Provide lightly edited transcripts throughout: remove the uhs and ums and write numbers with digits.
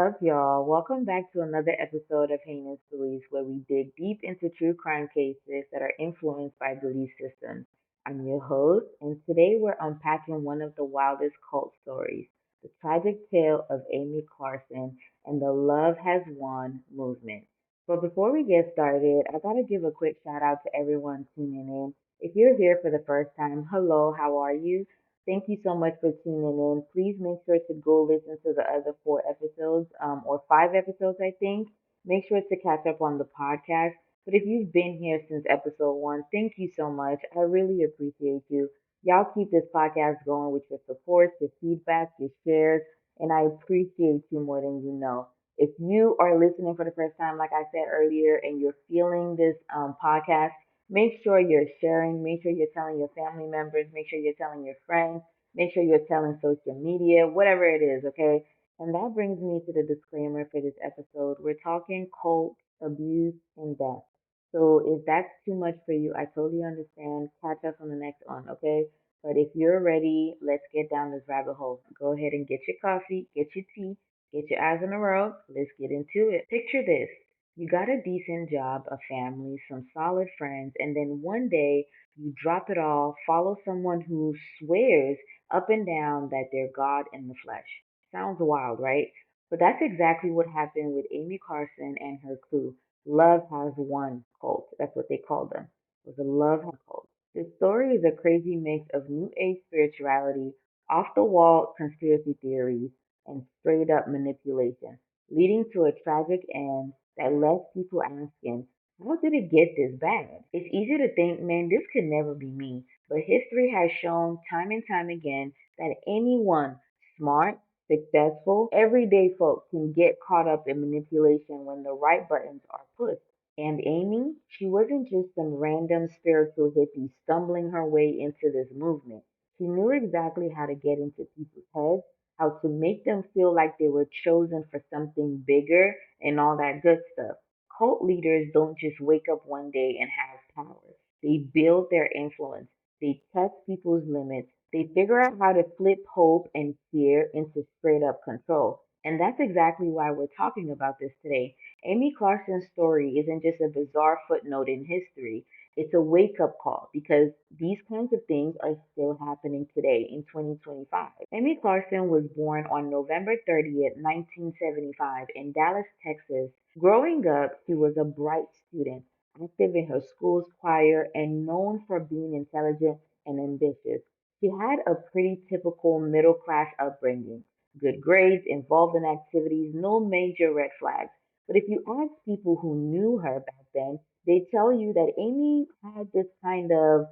up, y'all? Welcome back to another episode of Heinous Beliefs, where we dig deep into true crime cases that are influenced by belief systems. I'm your host, and today we're unpacking one of the wildest cult stories, the tragic tale of Amy Carlson and the Love Has Won movement. But before we get started, I gotta give a quick shout out to everyone tuning in. If you're here for the first time, hello, how are you? Thank you so much for tuning in. Please make sure to go listen to the other four episodes, or five episodes, I think. Make sure to catch up on the podcast. But if you've been here since episode one, thank you so much. I really appreciate you. Y'all keep this podcast going with your support, your feedback, your shares, and I appreciate you more than you know. If you are listening for the first time, like I said earlier, and you're feeling this podcast, make sure you're sharing, make sure you're telling your family members, make sure you're telling your friends, make sure you're telling social media, whatever it is, okay? And that brings me to the disclaimer for this episode. We're talking cult, abuse, and death. So if that's too much for you, I totally understand. Catch us on the next one, okay? But if you're ready, let's get down this rabbit hole. Go ahead and get your coffee, get your tea, get your eyes in a row. Let's get into it. Picture this. You got a decent job, a family, some solid friends, and then one day you drop it all, follow someone who swears up and down that they're God in the flesh. Sounds wild, right? But that's exactly what happened with Amy Carson and her crew. Love Has Won cult. That's what they called them. It was a love cult. This story is a crazy mix of new age spirituality, off the wall conspiracy theories, and straight up manipulation, leading to a tragic end that left people asking, how did it get this bad? It's easy to think, man, this could never be me. But history has shown time and time again that anyone smart, successful, everyday folk can get caught up in manipulation when the right buttons are pushed. And Amy, she wasn't just some random spiritual hippie stumbling her way into this movement. She knew exactly how to get into people's heads, how to make them feel like they were chosen for something bigger and all that good stuff. Cult leaders don't just wake up one day and have power. They build their influence. They test people's limits. They figure out how to flip hope and fear into straight up control. And that's exactly why we're talking about this today. Amy Carson's story isn't just a bizarre footnote in history. It's a wake up call because these kinds of things are still happening today in 2025. Amy Carson was born on November 30th, 1975, in Dallas, Texas. Growing up, she was a bright student, active in her school's choir, and known for being intelligent and ambitious. She had a pretty typical middle class upbringing, good grades, involved in activities, no major red flags. But if you ask people who knew her back then, they tell you that Amy had this kind of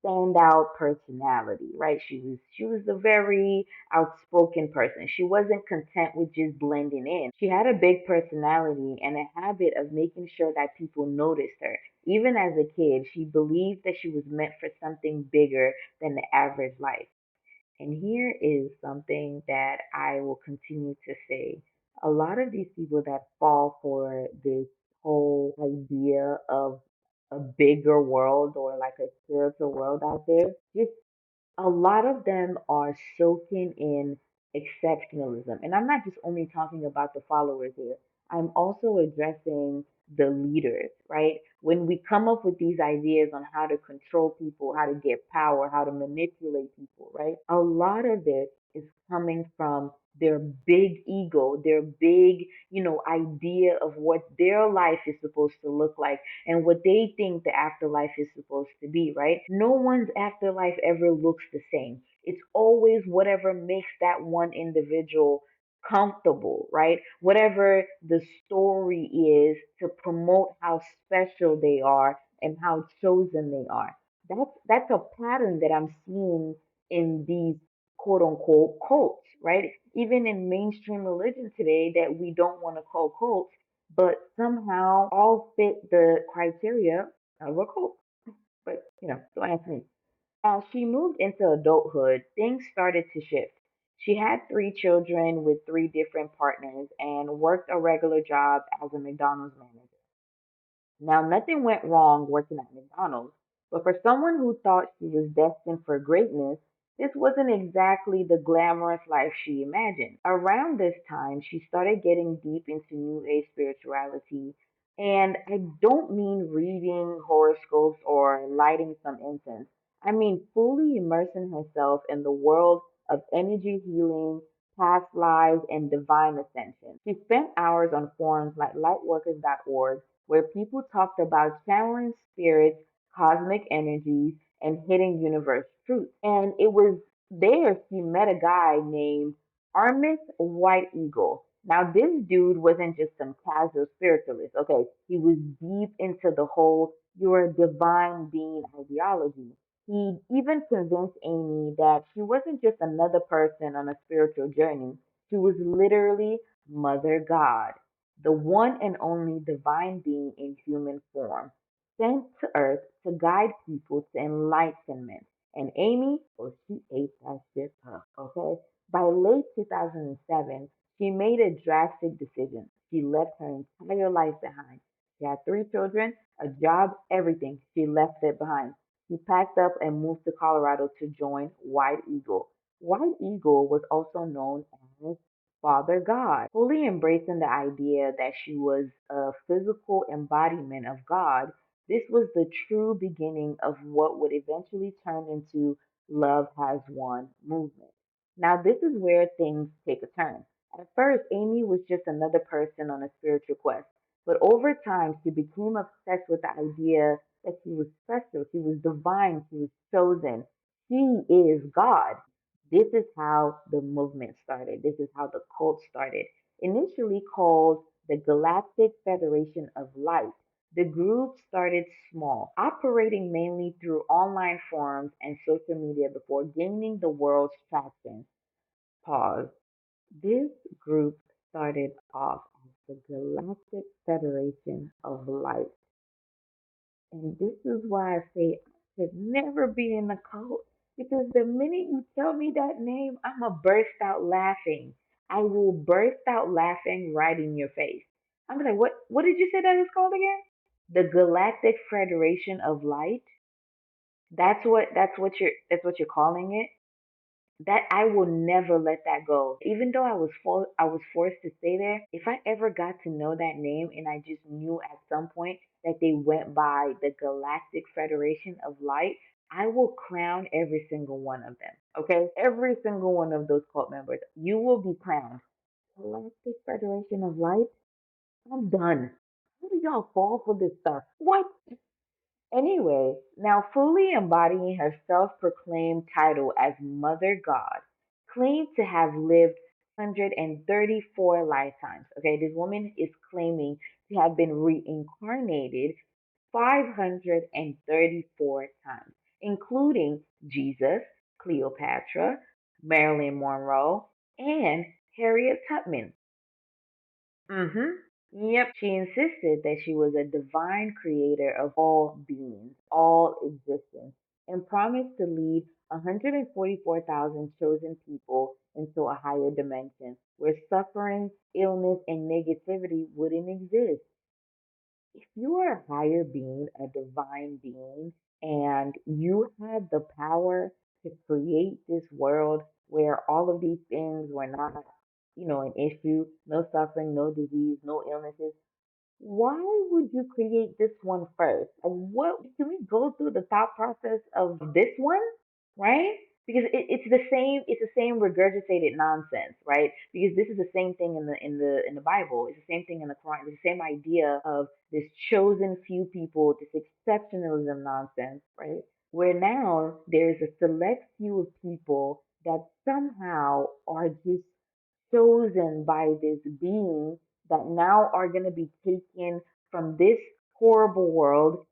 standout personality, right? She was a very outspoken person. She wasn't content with just blending in. She had a big personality and a habit of making sure that people noticed her. Even as a kid, she believed that she was meant for something bigger than the average life. And here is something that I will continue to say. A lot of these people that fall for this whole idea of a bigger world or like a spiritual world out there, just a lot of them are soaking in exceptionalism. And I'm not just only talking about the followers here, I'm also addressing the leaders, right? When we come up with these ideas on how to control people, how to get power, how to manipulate people, right? A lot of it is coming from their big ego, their big, idea of what their life is supposed to look like and what they think the afterlife is supposed to be, right? No one's afterlife ever looks the same. It's always whatever makes that one individual comfortable, right? Whatever the story is to promote how special they are and how chosen they are. That's a pattern that I'm seeing in these quote unquote cults, right? Even in mainstream religion today that we don't want to call cults, but somehow all fit the criteria of a cult. But, don't ask me. As she moved into adulthood, things started to shift. She had three children with three different partners and worked a regular job as a McDonald's manager. Now, nothing went wrong working at McDonald's, but for someone who thought she was destined for greatness, This wasn't exactly the glamorous life she imagined. Around this time, she started getting deep into New Age spirituality. And I don't mean reading horoscopes or lighting some incense. I mean fully immersing herself in the world of energy healing, past lives, and divine ascension. She spent hours on forums like lightworkers.org where people talked about channeling spirits, cosmic energies, and hidden universe truths. And it was there she met a guy named Armis White Eagle. Now, this dude wasn't just some casual spiritualist, okay? He was deep into the whole you're a divine being ideology. He even convinced Amy that she wasn't just another person on a spiritual journey. She was literally Mother God, the one and only divine being in human form, sent to earth to guide people to enlightenment. And Amy, well, she ate that shit up, okay? By late 2007, she made a drastic decision. She left her entire life behind. She had three children, a job, everything. She left it behind. She packed up and moved to Colorado to join White Eagle. White Eagle was also known as Father God, fully embracing the idea that she was a physical embodiment of God. This was the true beginning of what would eventually turn into Love Has Won movement. Now, this is where things take a turn. At first, Amy was just another person on a spiritual quest, but over time, she became obsessed with the idea that she was special, she was divine, she was chosen. She is God. This is how the movement started. This is how the cult started. Initially called the Galactic Federation of Light, the group started small, operating mainly through online forums and social media before gaining the world's traction. Pause. This group started off as the Galactic Federation of Light. And this is why I say I should never be in a cult. Because the minute you tell me that name, I'm going to burst out laughing. I will burst out laughing right in your face. I'm like, what did you say that is called again? The Galactic Federation of Light. That's what you're calling it. That I will never let that go. Even though I was forced to stay there, if I ever got to know that name and I just knew at some point that they went by the Galactic Federation of Light, I will crown every single one of them. Okay? Every single one of those cult members. You will be crowned. Galactic Federation of Light? I'm done. How do y'all fall for this stuff? What? Anyway, now fully embodying her self proclaimed title as Mother God, claimed to have lived 534 lifetimes. Okay, this woman is claiming to have been reincarnated 534 times, including Jesus, Cleopatra, Marilyn Monroe, and Harriet Tubman. Mm-hmm. Yep, she insisted that she was a divine creator of all beings, all existence, and promised to lead 144,000 chosen people into a higher dimension where suffering, illness, and negativity wouldn't exist. If you are a higher being, a divine being, and you had the power to create this world where all of these things were not, an issue, no suffering, no disease, no illnesses, why would you create this one first? Like, what can we go through the thought process of this one, right? Because it's the same regurgitated nonsense, right? Because this is the same thing in the Bible. It's the same thing in the Quran. It's the same idea of this chosen few people, this exceptionalism nonsense, right? Where now there's a select few of people that somehow are just chosen by this being that now are going to be taken from this horrible world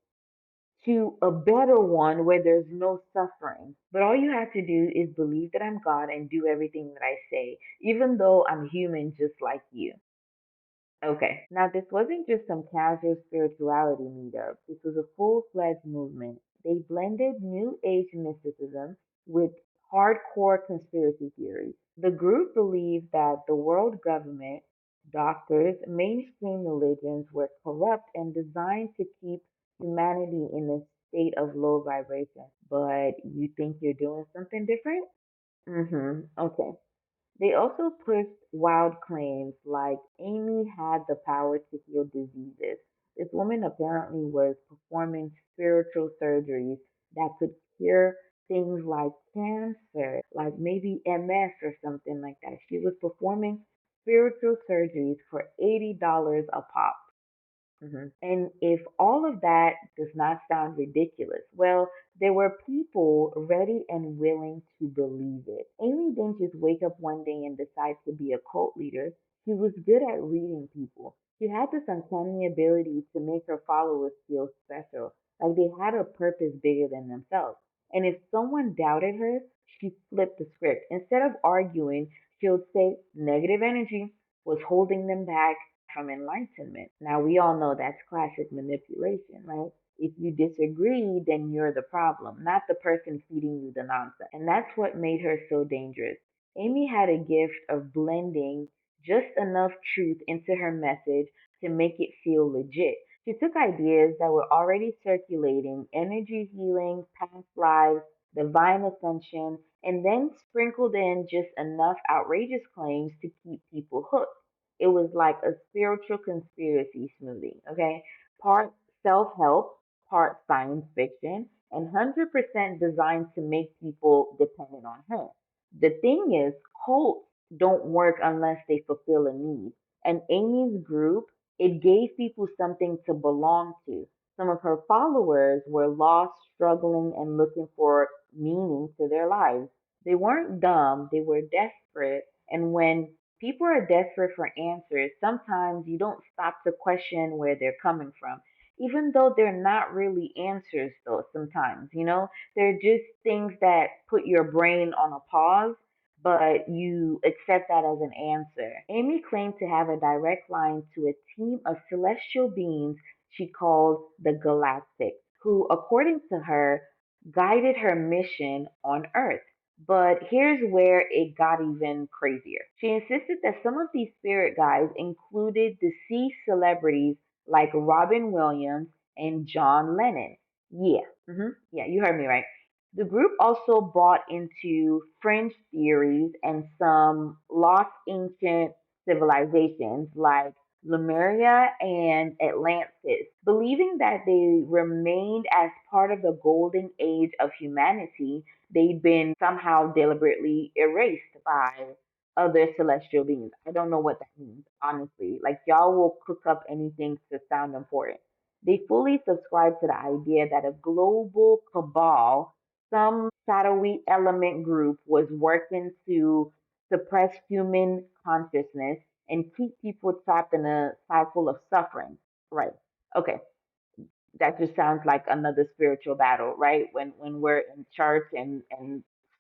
to a better one where there's no suffering. But all you have to do is believe that I'm God and do everything that I say, even though I'm human just like you. Okay, now this wasn't just some casual spirituality meetup. This was a full-fledged movement. They blended New Age mysticism with hardcore conspiracy theories. The group believed that the world government, doctors, mainstream religions were corrupt and designed to keep humanity in a state of low vibration, but you think you're doing something different? Okay. They also pushed wild claims like Amy had the power to heal diseases. This woman apparently was performing spiritual surgeries that could cure things like cancer, like maybe MS or something like that. She was performing spiritual surgeries for $80 a pop. And if all of that does not sound ridiculous, well, there were people ready and willing to believe it. Amy didn't just wake up one day and decide to be a cult leader. She was good at reading people. She had this uncanny ability to make her followers feel special, like they had a purpose bigger than themselves. And if someone doubted her, she flipped the script. Instead of arguing, she would say negative energy was holding them back from enlightenment. Now, we all know that's classic manipulation, right? If you disagree, then you're the problem, not the person feeding you the nonsense. And that's what made her so dangerous. Amy had a gift of blending just enough truth into her message to make it feel legit. She took ideas that were already circulating, energy healing, past lives, divine ascension, and then sprinkled in just enough outrageous claims to keep people hooked. It was like a spiritual conspiracy smoothie, okay? Part self help, part science fiction, and 100% designed to make people dependent on her. The thing is, cults don't work unless they fulfill a need. And Amy's group, it gave people something to belong to. Some of her followers were lost, struggling, and looking for meaning to their lives. They weren't dumb, they were desperate. And when people are desperate for answers, sometimes you don't stop to question where they're coming from. Even though they're not really answers, though, sometimes, they're just things that put your brain on a pause, but you accept that as an answer. Amy claimed to have a direct line to a team of celestial beings she called the Galactics, who, according to her, guided her mission on Earth. But here's where it got even crazier. She insisted that some of these spirit guides included deceased celebrities like Robin Williams and John Lennon. Yeah, you heard me right. The group also bought into fringe theories and some lost ancient civilizations like Lemuria and Atlantis, believing that they remained as part of the golden age of humanity. They'd been somehow deliberately erased by other celestial beings. I don't know what that means, honestly. Like, y'all will cook up anything to sound important. They fully subscribe to the idea that a global cabal, some shadowy element group, was working to suppress human consciousness and keep people trapped in a cycle of suffering. Right. Okay, that just sounds like another spiritual battle, right? When we're in church and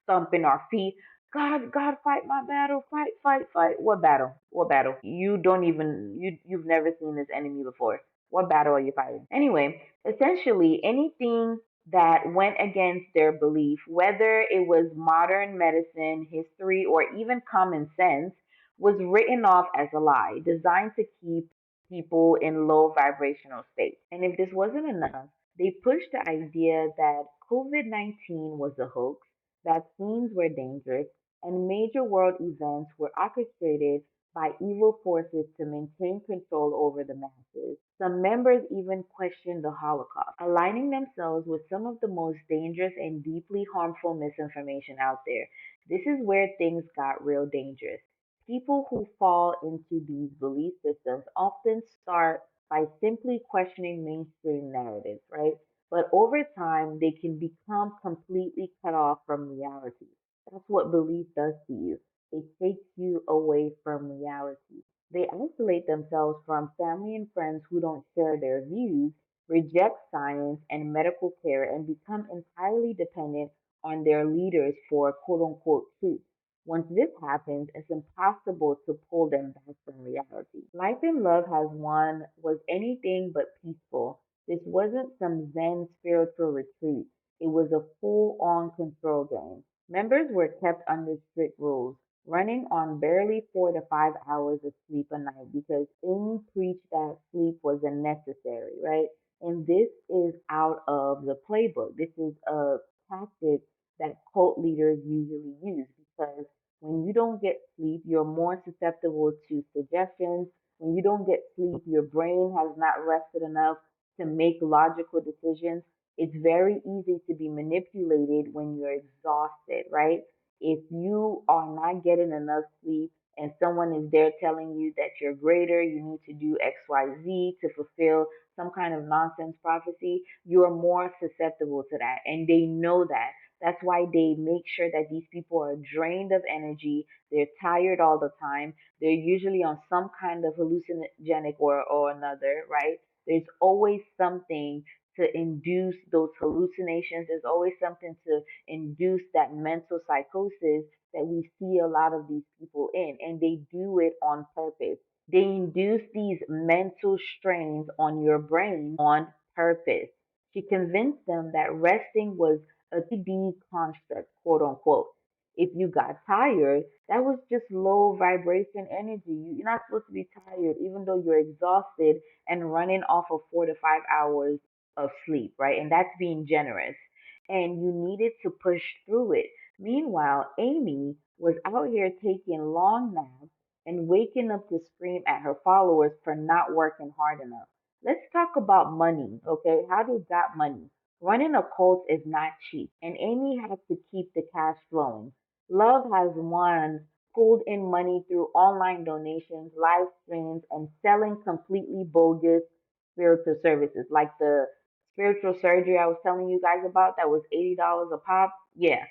stomping our feet, God, fight my battle, fight, fight, fight. What battle? What battle? You don't even you've never seen this enemy before. What battle are you fighting? Anyway, essentially anything that went against their belief, whether it was modern medicine, history, or even common sense, was written off as a lie, designed to keep people in low vibrational states. And if this wasn't enough, they pushed the idea that COVID-19 was a hoax, vaccines were dangerous, and major world events were orchestrated by evil forces to maintain control over the masses. Some members even questioned the Holocaust, aligning themselves with some of the most dangerous and deeply harmful misinformation out there. This is where things got real dangerous. People who fall into these belief systems often start by simply questioning mainstream narratives, right? But over time, they can become completely cut off from reality. That's what belief does to you. It takes you away from reality. They isolate themselves from family and friends who don't share their views, reject science and medical care, and become entirely dependent on their leaders for quote unquote truth. Once this happens, it's impossible to pull them back from reality. Life in Love has one was anything but peaceful. This wasn't some Zen spiritual retreat. It was a full on control game. Members were kept under strict rules, running on barely 4 to 5 hours of sleep a night because Amy preached that sleep was unnecessary, right? And this is out of the playbook. This is a tactic that cult leaders usually use because when you don't get sleep, you're more susceptible to suggestions. When you don't get sleep, your brain has not rested enough to make logical decisions. It's very easy to be manipulated when you're exhausted, right? If you are not getting enough sleep and someone is there telling you that you're greater, you need to do XYZ to fulfill some kind of nonsense prophecy, you are more susceptible to that. And they know that. That's why they make sure that these people are drained of energy. They're tired all the time. They're usually on some kind of hallucinogenic or another, right? There's always something to induce those hallucinations. There's always something to induce that mental psychosis that we see a lot of these people in. And they do it on purpose. They induce these mental strains on your brain on purpose. She convinced them that resting was a 3D construct, quote unquote. If you got tired, that was just low vibration energy. You're not supposed to be tired, even though you're exhausted and running off of 4 to 5 hours of sleep, right? And that's being generous. And you needed to push through it. Meanwhile, Amy was out here taking long naps and waking up to scream at her followers for not working hard enough. Let's talk about money, okay? How they got money. Running a cult is not cheap, and Amy has to keep the cash flowing. Love has won, pulled in money through online donations, live streams, and selling completely bogus spiritual services, like the spiritual surgery I was telling you guys about that was $80 a pop. Yeah.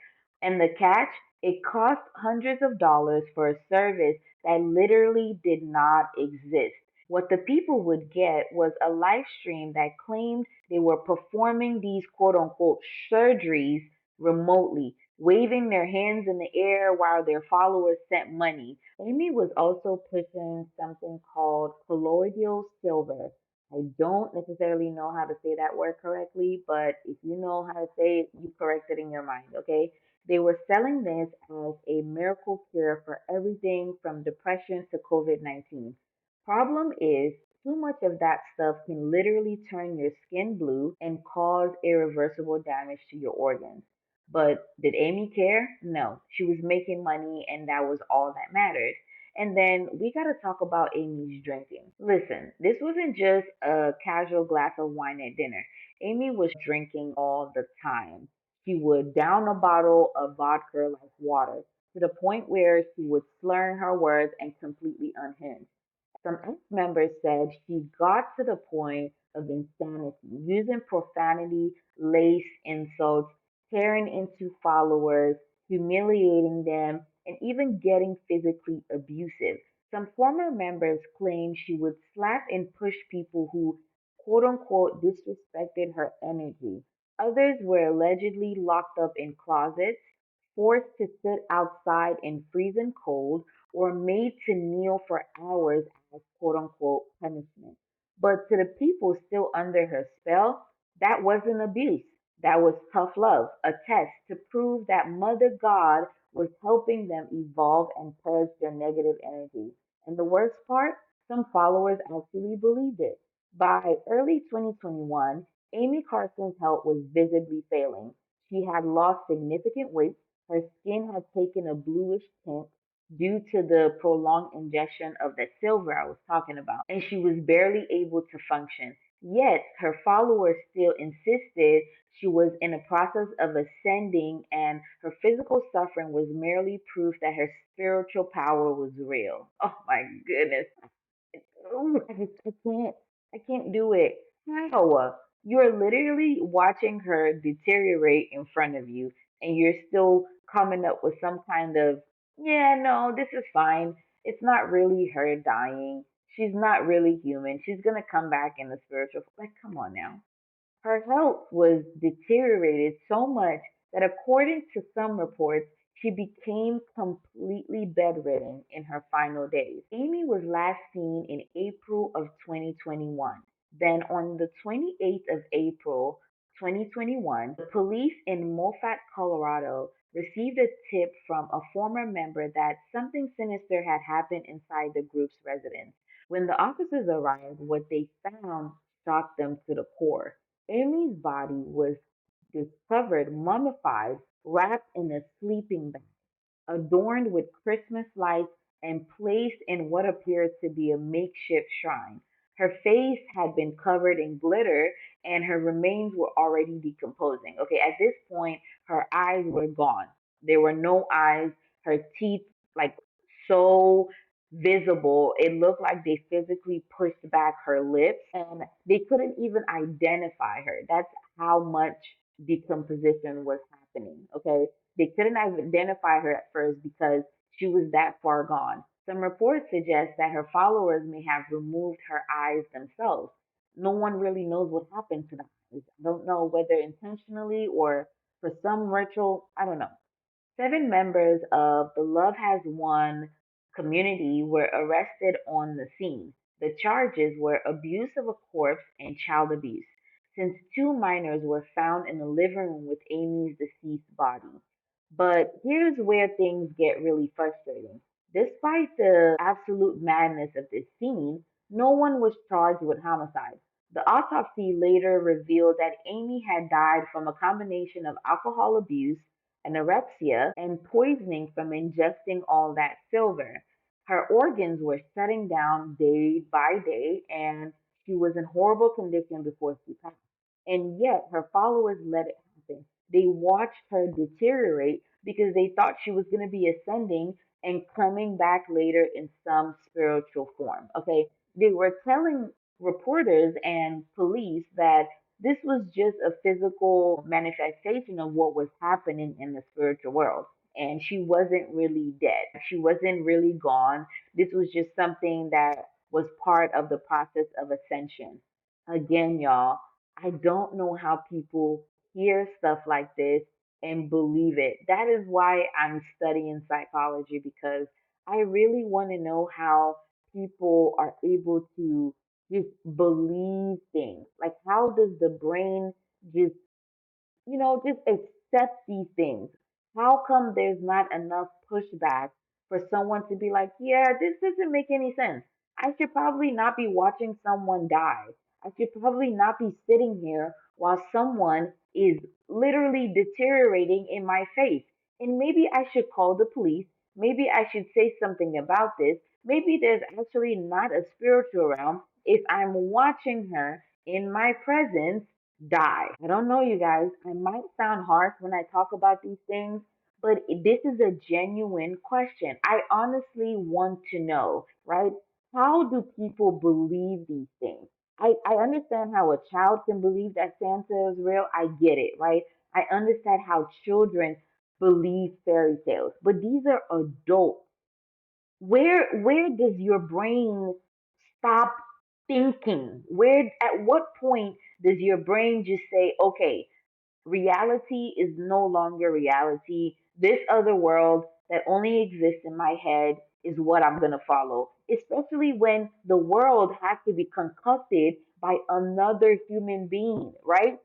And the catch, it cost hundreds of dollars for a service that literally did not exist. What the people would get was a live stream that claimed they were performing these quote unquote surgeries remotely, waving their hands in the air while their followers sent money. Amy was also pushing something called colloidal silver. I don't necessarily know how to say that word correctly, but if you know how to say it, you correct it in your mind, okay? They were selling this as a miracle cure for everything from depression to COVID 19. Problem is, too much of that stuff can literally turn your skin blue and cause irreversible damage to your organs. But did Amy care? No. She was making money, and that was all that mattered. And then we got to talk about Amy's drinking. Listen, this wasn't just a casual glass of wine at dinner. Amy was drinking all the time. She would down a bottle of vodka like water to the point where she would slur her words and completely unhinged. Some ex-members said she got to the point of insanity, using profanity, laced insults, tearing into followers, humiliating them, and even getting physically abusive. Some former members claimed she would slap and push people who, quote unquote, disrespected her energy. Others were allegedly locked up in closets, forced to sit outside in freezing cold, or made to kneel for hours as quote unquote punishment. But to the people still under her spell, that wasn't abuse. That was tough love, a test to prove that Mother God was helping them evolve and purge their negative energy. And the worst part, some followers actually believed it. By early 2021, Amy Carson's health was visibly failing. She had lost significant weight, her skin had taken a bluish tint due to the prolonged ingestion of the silver I was talking about, and she was barely able to function. Yet her followers still insisted she was in a process of ascending, and her physical suffering was merely proof that her spiritual power was real. Oh my goodness. Ooh, I can't do it. How? You're literally watching her deteriorate in front of you, and you're still coming up with some kind of, yeah, no, this is fine. It's not really her dying. She's not really human. She's gonna come back in the spiritual. Like, come on now. Her health was deteriorated so much that, according to some reports, she became completely bedridden in her final days. Amy was last seen in April of 2021. Then, on the 28th of April 2021, the police in Moffat, Colorado received a tip from a former member that something sinister had happened inside the group's residence. When the officers arrived, what they found shocked them to the core. Amy's body was discovered mummified, wrapped in a sleeping bag, adorned with Christmas lights and placed in what appeared to be a makeshift shrine. Her face had been covered in glitter and her remains were already decomposing. Okay, at this point, her eyes were gone. There were no eyes. Her teeth, like, so visible. It looked like they physically pushed back her lips and they couldn't even identify her. That's how much decomposition was happening. Okay, they couldn't identify her at first because she was that far gone. Some reports suggest that her followers may have removed her eyes themselves. No one really knows what happened to the eyes. I don't know whether intentionally or for some ritual. I don't know. Seven members of the Love Has Won community were arrested on the scene. The charges were abuse of a corpse and child abuse, since two minors were found in the living room with Amy's deceased body. But here's where things get really frustrating. Despite the absolute madness of this scene, no one was charged with homicide. The autopsy later revealed that Amy had died from a combination of alcohol abuse, anorexia, and poisoning from ingesting all that silver. Her organs were shutting down day by day, and she was in horrible condition before she passed. And yet, her followers let it happen. They watched her deteriorate because they thought she was going to be ascending and coming back later in some spiritual form. Okay, they were telling reporters and police that this was just a physical manifestation of what was happening in the spiritual world. And she wasn't really dead. She wasn't really gone. This was just something that was part of the process of ascension. Again, y'all, I don't know how people hear stuff like this and believe it. That is why I'm studying psychology because I really want to know how people are able to just believe things. Like, how does the brain just just accept these things. How come there's not enough pushback for someone to be like, yeah, this doesn't make any sense. I should probably not be watching someone die. I should probably not be sitting here while someone is literally deteriorating in my face. And maybe I should call the police. Maybe I should say something about this. Maybe there's actually not a spiritual realm if I'm watching her in my presence die. I don't know, you guys. I might sound harsh when I talk about these things, but this is a genuine question. I honestly want to know, right? How do people believe these things? I understand how a child can believe that Santa is real. I get it, right? I understand how children believe fairy tales, but these are adults. Where does your brain stop thinking? Where at what point does your brain just say, okay, reality is no longer reality. This other world that only exists in my head is what I'm going to follow. Especially when the world has to be concocted by another human being, right?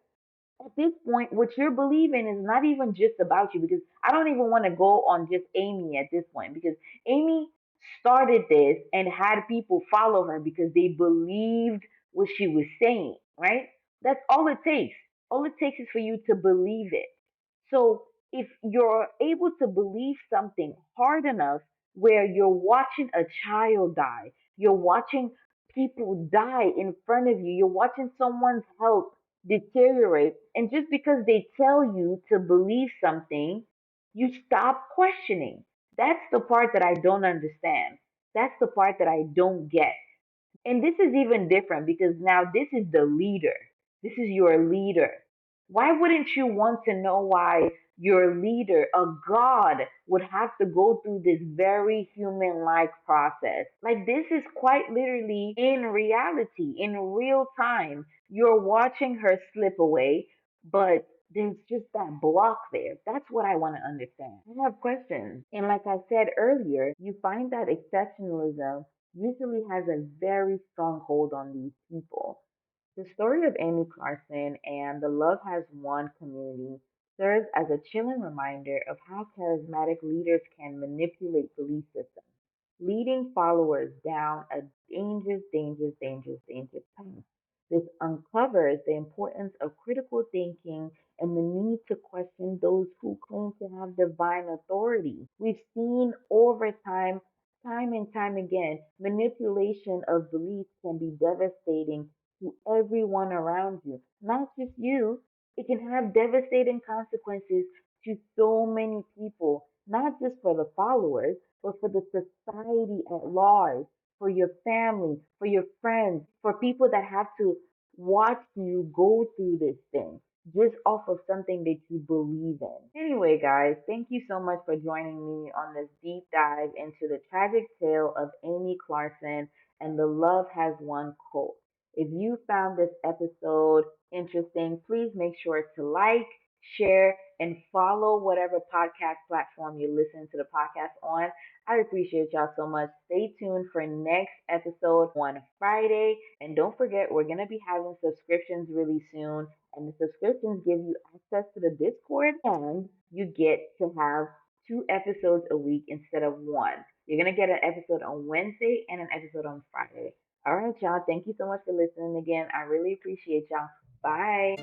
At this point, what you're believing is not even just about you because I don't even want to go on just Amy at this point because Amy started this and had people follow her because they believed what she was saying, right? That's all it takes. All it takes is for you to believe it. So if you're able to believe something hard enough where you're watching a child die, you're watching people die in front of you, you're watching someone's health deteriorate, and just because they tell you to believe something, you stop questioning. That's the part that I don't understand. That's the part that I don't get. And this is even different because now this is the leader. This is your leader. Why wouldn't you want to know why your leader, a God, would have to go through this very human like process? Like, this is quite literally in reality, in real time. You're watching her slip away, but there's just that block there. That's what I want to understand. I have questions. And like I said earlier, you find that exceptionalism usually has a very strong hold on these people. The story of Amy Carlson and the Love Has Won community serves as a chilling reminder of how charismatic leaders can manipulate belief systems, leading followers down a dangerous path. This uncovers the importance of critical thinking and the need to question those who claim to have divine authority. We've seen over time and time again, manipulation of beliefs can be devastating to everyone around you, not just you. It can have devastating consequences to so many people, not just for the followers, but for the society at large, for your family, for your friends, for people that have to watch you go through this thing just off of something that you believe in. Anyway, guys, thank you so much for joining me on this deep dive into the tragic tale of Amy Carlson and the Love Has Won cult. If you found this episode interesting, please make sure to like, share, and follow whatever podcast platform you listen to the podcast on. I appreciate y'all so much. Stay tuned for next episode on Friday. And don't forget, we're going to be having subscriptions really soon. And the subscriptions give you access to the Discord, and you get to have 2 episodes a week instead of one. You're going to get an episode on Wednesday and an episode on Friday. All right, y'all. Thank you so much for listening again. I really appreciate y'all. Bye.